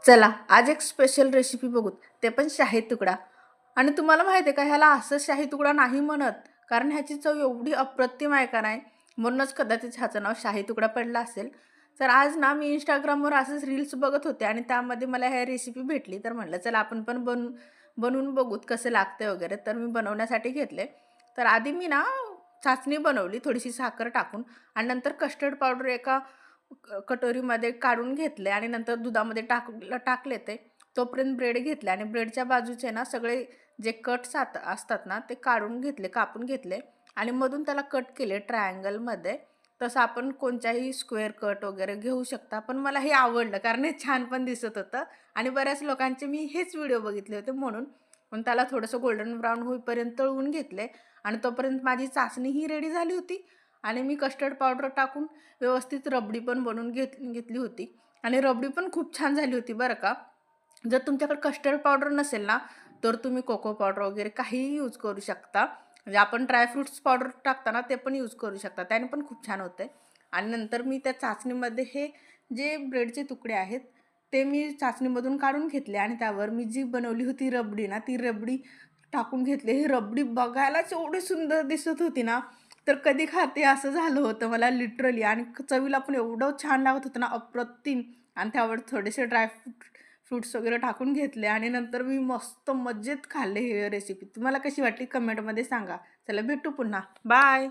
चला आज एक स्पेशल रेसिपी बघू, ते पण शाही तुकडा. आणि तुम्हाला माहिती आहे का, ह्याला असं शाही तुकडा नाही म्हणत, कारण ह्याची चव एवढी अप्रतिम आहे का नाही. म्हणूनच कदाचित ह्याचं नाव शाही तुकडा पडला असेल. तर आज ना मी इंस्टाग्रामवर असंच रील्स बघत होते आणि त्यामध्ये मला ह्या रेसिपी भेटली, तर म्हटलं चला आपण पण बनवून बघूत कसं लागते वगैरे. तर मी बनवण्यासाठी घेतले. तर आधी मी ना चाचणी बनवली थोडीशी साखर टाकून, आणि नंतर कस्टर्ड पावडर एका कटोरीमध्ये काढून घेतले आणि नंतर दुधामध्ये टाकले ते. तोपर्यंत ब्रेड घेतले आणि ब्रेडच्या बाजूचे ना सगळे जे कट्स असतात ना ते काढून घेतले, कापून घेतले आणि मधून त्याला कट केले ट्रायंगलमध्ये. तसं आपण कोणत्याही स्क्वेअर कट वगैरे घेऊ शकता, पण मला हे आवडलं कारण हे छान पण दिसत होतं आणि बऱ्याच लोकांचे मी हेच व्हिडिओ बघितले होते म्हणून. पण त्याला थोडंसं गोल्डन ब्राऊन होईपर्यंत तळून घेतले आणि तोपर्यंत माझी चाचणी ही रेडी झाली होती आणि मी कस्टर्ड पावडर टाकून व्यवस्थित रबडी पण बनवून घेतली होती आणि रबडी पण खूप छान झाली होती बरं का. जर तुमच्याकडे कस्टर्ड पावडर नसेल ना, तर तुम्ही कोको पावडर वगैरे काहीही यूज करू शकता. म्हणजे आपण ड्रायफ्रुट्स पावडर टाकताना ते पण यूज करू शकता, त्याने पण खूप छान होते. आणि नंतर मी त्या चाचणीमध्ये हे जे ब्रेडचे तुकडे आहेत ते मी चाचणीमधून काढून घेतले आणि त्यावर मी जी बनवली होती रबडी ना, ती रबडी टाकून घेतली. ही रबडी बघायलाच एवढी सुंदर दिसत होती ना, तर कधी खाते असं झालं होतं मला लिटरली. आणि चवीला पण एवढं छान लागत होतं ना, अप्रतिम. आणि त्यावर थोडेसे फ्रुट्स वगैरे टाकून घेतले आणि नंतर मी मस्त मजेत खाल्ले. ही रेसिपी तुम्हाला कशी वाटली कमेंटमध्ये सांगा. चला भेटू पुन्हा. बाय.